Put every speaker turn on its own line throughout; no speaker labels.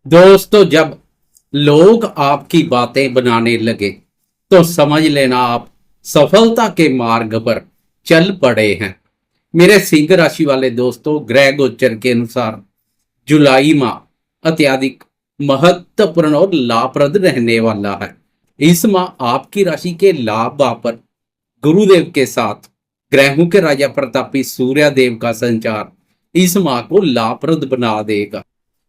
दोस्तों, जब लोग आपकी बातें बनाने लगे तो समझ लेना आप सफलता के मार्ग पर चल पड़े हैं। मेरे सिंह राशि वाले दोस्तों, ग्रह गोचर के अनुसार जुलाई माह अत्यधिक महत्वपूर्ण और लाभप्रद रहने वाला है। इस माह आपकी राशि के लाभ भाव पर गुरुदेव के साथ ग्रहों के राजा प्रतापी सूर्य देव का संचार इस माह को लाभप्रद बना देगा।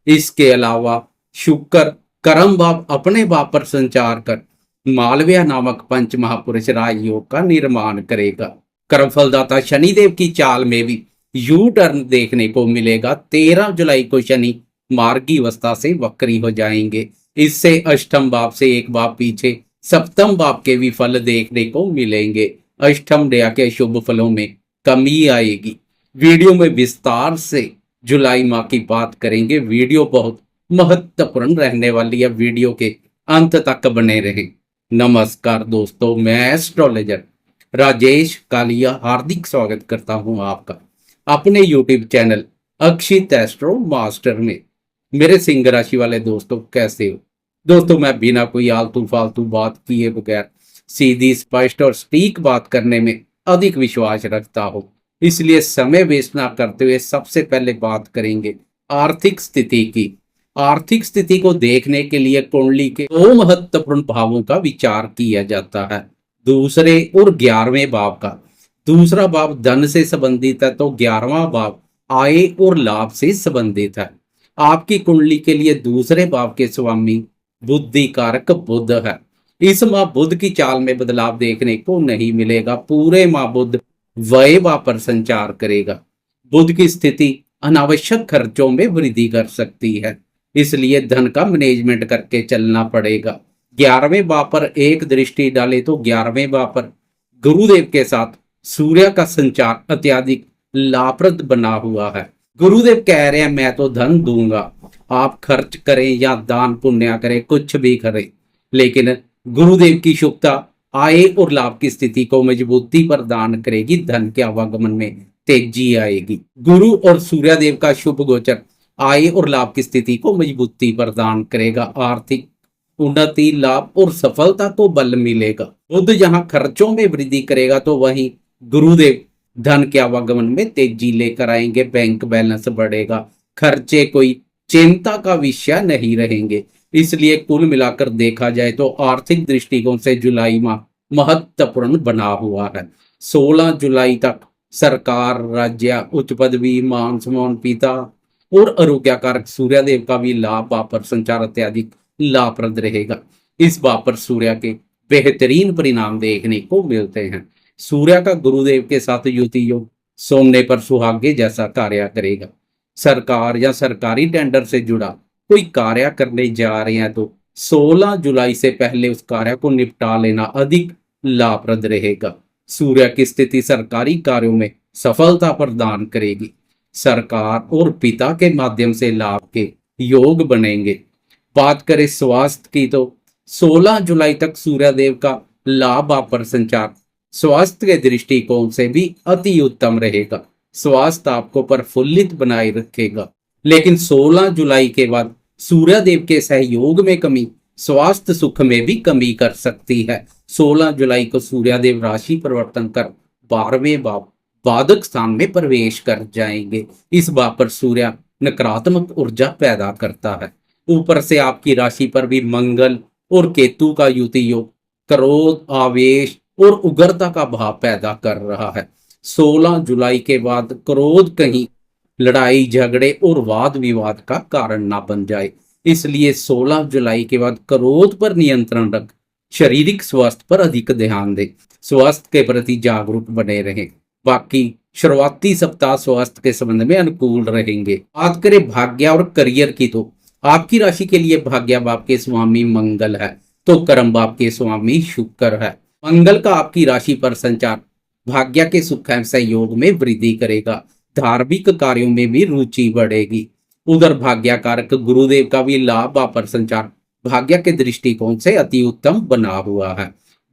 इसके अलावा शुक्र कर्म भाव अपने भाव पर संचार कर मालव्य नामक पंच महापुरुष राजयोग का निर्माण करेगा। कर्म फलदाता शनिदेव की चाल में भी यू टर्न देखने को मिलेगा। 13 जुलाई को शनि मार्गी अवस्था से वक्री हो जाएंगे। इससे अष्टम भाव से एक भाव पीछे सप्तम भाव के भी फल देखने को मिलेंगे। अष्टम दया के शुभ फलों में कमी आएगी। वीडियो में विस्तार से जुलाई माह की बात करेंगे। वीडियो बहुत महत्वपूर्ण रहने वाली है, वीडियो के अंत तक बने रहें। नमस्कार दोस्तों, मैं एस्ट्रोलॉजर राजेश कालिया हार्दिक स्वागत करता हूं आपका अपने यूट्यूब चैनल अक्षित एस्ट्रो मास्टर में। मेरे सिंह राशि वाले दोस्तों, कैसे हो दोस्तों? मैं बिना कोई आलतू फालतू बात किए बगैर सीधी स्पष्ट और सटीक बात करने में अधिक विश्वास रखता हूं, इसलिए समय वेस्ट ना करते हुए सबसे पहले बात करेंगे आर्थिक स्थिति की। आर्थिक स्थिति को देखने के लिए कुंडली के दो महत्वपूर्ण भावों का विचार किया जाता है, दूसरे और 11वें भाव का। दूसरा भाव धन से संबंधित है तो 11वां भाव आय और लाभ से संबंधित है। आपकी कुंडली के लिए दूसरे भाव के स्वामी बुद्धि कारक बुध है। इस माह बुध की चाल में बदलाव देखने को नहीं मिलेगा। पूरे माह बुध व्यय भाव पर संचार करेगा। बुध की स्थिति अनावश्यक खर्चों में वृद्धि कर सकती है, इसलिए धन का मैनेजमेंट करके चलना पड़ेगा। 11वें भाव पर एक दृष्टि डाले तो 11वें भाव पर गुरुदेव के साथ सूर्य का संचार अत्यधिक लाभप्रद बना हुआ है। गुरुदेव कह रहे हैं, मैं तो धन दूंगा, आप खर्च करें या दान पुण्य करें, कुछ भी करें, लेकिन गुरुदेव की शुभता आय और लाभ की स्थिति को मजबूती प्रदान करेगी। धन के आवागमन में तेजी आएगी। गुरु और सूर्यदेव का शुभ गोचर आय और लाभ की स्थिति को मजबूती प्रदान करेगा। आर्थिक उन्नति, लाभ और सफलता को बल मिलेगा। बुध जहां खर्चों में वृद्धि करेगा तो वहीं गुरुदेव धन के आवागमन में तेजी लेकर आएंगे। बैंक बैलेंस बढ़ेगा, खर्चे कोई चिंता का विषय नहीं रहेंगे। इसलिए कुल मिलाकर देखा जाए तो आर्थिक दृष्टिकोण से जुलाई माह महत्वपूर्ण बना हुआ है। 16 जुलाई तक सरकार, राज्य, उच्च पदवी, मान सम्मान, पिता और आरोग्यकारक सूर्यदेव का भी लाभ भाव पर संचार अत्यधिक लाभप्रद रहेगा। इस भाव पर सूर्य के बेहतरीन परिणाम देखने को मिलते हैं। सूर्य का गुरुदेव के साथ युति योग सोने पर सुहागे जैसा कार्य करेगा। सरकार या सरकारी टेंडर से जुड़ा कोई कार्य करने जा रहे हैं तो 16 जुलाई से पहले उस कार्य को निपटा लेना अधिक लाभप्रद रहेगा। सूर्य की स्थिति सरकारी कार्यों में सफलता प्रदान करेगी। सरकार और पिता के माध्यम से लाभ के योग बनेंगे। बात करें स्वास्थ्य की तो 16 जुलाई तक सूर्यदेव का लाभ भाव पर संचार स्वास्थ्य के दृष्टिकोण से भी अति उत्तम रहेगा। स्वास्थ्य आपको प्रफुल्लित बनाए रखेगा, लेकिन 16 जुलाई के बाद सूर्यदेव के सहयोग में कमी स्वास्थ्य सुख में भी कमी कर सकती है। 16 जुलाई को सूर्यदेव राशि परिवर्तन कर 12वें भाव बाधक स्थान में प्रवेश कर जाएंगे। इस भाव पर सूर्य नकारात्मक ऊर्जा पैदा करता है। ऊपर से आपकी राशि पर भी मंगल और केतु का युति योग क्रोध, आवेश और उग्रता का भाव पैदा कर रहा है। 16 जुलाई के बाद क्रोध कहीं लड़ाई झगड़े और वाद विवाद का कारण ना बन जाए, इसलिए 16 जुलाई के बाद क्रोध पर नियंत्रण रख शारीरिक स्वास्थ्य पर अधिक ध्यान दें। स्वास्थ्य के प्रति जागरूक बने रहें। बाकी शुरुआती सप्ताह स्वास्थ्य के संबंध में अनुकूल रहेंगे। बात करें भाग्य और करियर की तो आपकी राशि के लिए भाग्य भाव के स्वामी मंगल है तो कर्म भाव के स्वामी शुक्र है। मंगल का आपकी राशि पर संचार भाग्य के सुख एवं सहयोग में वृद्धि करेगा। धार्मिक कार्यों में भी रुचि बढ़ेगी। उधर भाग्य कारक गुरुदेव का भी लाभ भाव पर संचार भाग्य के दृष्टिकोण से अति उत्तम बना हुआ है।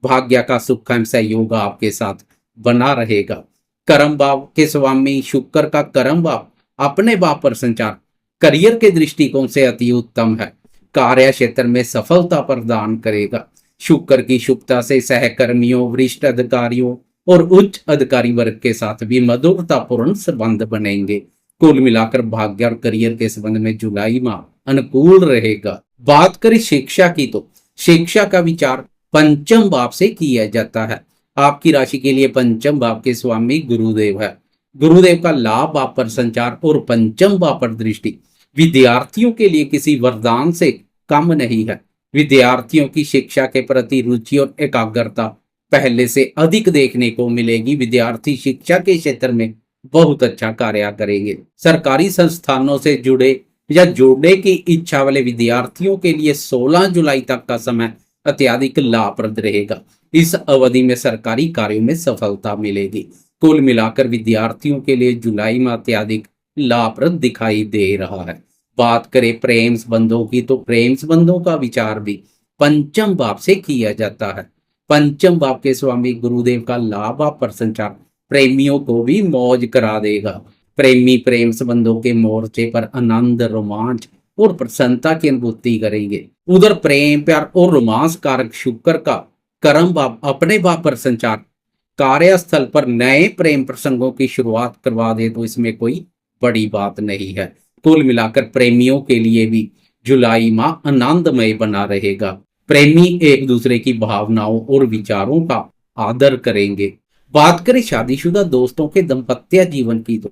भाग्य का सुख एवं सहयोग आपके साथ बना रहेगा। कर्म भाव के स्वामी शुक्र का कर्म भाव अपने भाव पर संचार करियर के दृष्टिकोण से अति उत्तम है। कार्य क्षेत्र में सफलता प्रदान करेगा। शुक्र की शुभता से सहकर्मियों, वरिष्ठ अधिकारियों और उच्च अधिकारी वर्ग के साथ भी मधुरतापूर्ण संबंध बनेंगे। कुल मिलाकर भाग्य और करियर के संबंध में जुलाई माह अनुकूल रहेगा। बात करें शिक्षा की, तो शिक्षा का विचार पंचम भाव से किया जाता है। आपकी राशि के लिए पंचम भाव के स्वामी गुरुदेव है। गुरुदेव का लाभ भाव पर संचार और पंचम भाव पर दृष्टि विद्यार्थियों के लिए किसी वरदान से कम नहीं है। विद्यार्थियों की शिक्षा के प्रति रुचि और एकाग्रता पहले से अधिक देखने को मिलेगी। विद्यार्थी शिक्षा के क्षेत्र में बहुत अच्छा कार्य करेंगे। सरकारी संस्थानों से जुड़े या जुड़ने की इच्छा वाले विद्यार्थियों के लिए 16 जुलाई तक का समय अत्यधिक लाभप्रद रहेगा। इस अवधि में सरकारी कार्यों में सफलता मिलेगी। कुल मिलाकर विद्यार्थियों के लिए जुलाई माह अत्यधिक लाभप्रद दिखाई दे रहा है। बात करें प्रेम संबंधों की, तो प्रेम संबंधों का विचार भी पंचम भाव से किया जाता है। पंचम भाव के स्वामी गुरुदेव का लाभ भाव पर संचार प्रेमियों को भी मौज करा देगा। प्रेमी प्रेम संबंधों के मोर्चे पर आनंद, रोमांच और प्रसन्नता की अनुभूति करेंगे। उधर प्रेम, प्यार और रोमांस कारक शुक्र का कर्म भाव अपने भाव पर संचार कार्यस्थल पर नए प्रेम प्रसंगों की शुरुआत करवा दे तो इसमें कोई बड़ी बात नहीं है। कुल मिलाकर प्रेमियों के लिए भी जुलाई माह आनंदमय बना रहेगा। प्रेमी एक दूसरे की भावनाओं और विचारों का आदर करेंगे। बात करें शादीशुदा दोस्तों के दाम्पत्य जीवन की, तो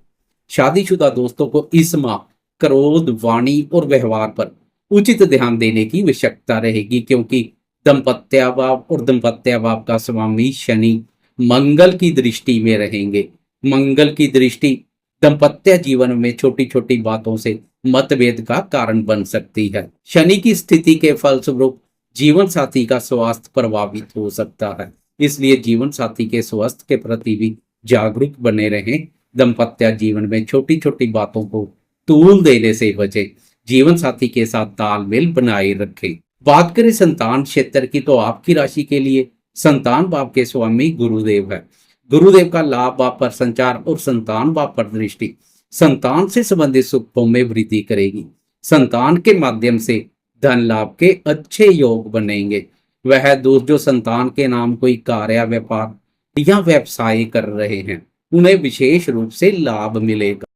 शादीशुदा दोस्तों को इस माह क्रोध, वाणी और व्यवहार पर उचित ध्यान देने की आवश्यकता रहेगी, क्योंकि दाम्पत्य भाव और दाम्पत्य भाव का स्वामी शनि मंगल की दृष्टि में रहेंगे। मंगल की दृष्टि दाम्पत्य जीवन में छोटी छोटी बातों से मतभेद का कारण बन सकती है। शनि की स्थिति के फलस्वरूप जीवन साथी का स्वास्थ्य प्रभावित हो सकता है, इसलिए जीवन साथी के स्वास्थ्य के प्रति भी जागरूक बने रहें। दाम्पत्य जीवन में छोटी छोटी बातों को तूल देने से बचें। जीवन साथी के साथ तालमेल बनाए रखें। बात करें संतान क्षेत्र की, तो आपकी राशि के लिए संतान भाव के स्वामी गुरुदेव है। गुरुदेव का लाभ भाव पर संचार और संतान भाव पर दृष्टि संतान से संबंधित सुखों में वृद्धि करेगी। संतान के माध्यम से धन लाभ के अच्छे योग बनेंगे। वह दोस्त जो संतान के नाम कोई कार्य, व्यापार या व्यवसाय कर रहे हैं, उन्हें विशेष रूप से लाभ मिलेगा।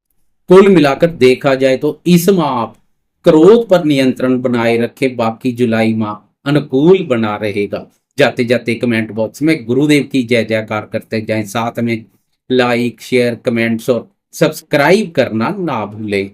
कुल मिलाकर देखा जाए तो इस माह आप क्रोध पर नियंत्रण बनाए रखें। बाकी जुलाई माह अनुकूल बना रहेगा। जाते जाते कमेंट बॉक्स में गुरुदेव की जय जयकार करते जाएं। साथ में लाइक, शेयर, कमेंट्स और सब्सक्राइब करना ना भूलें।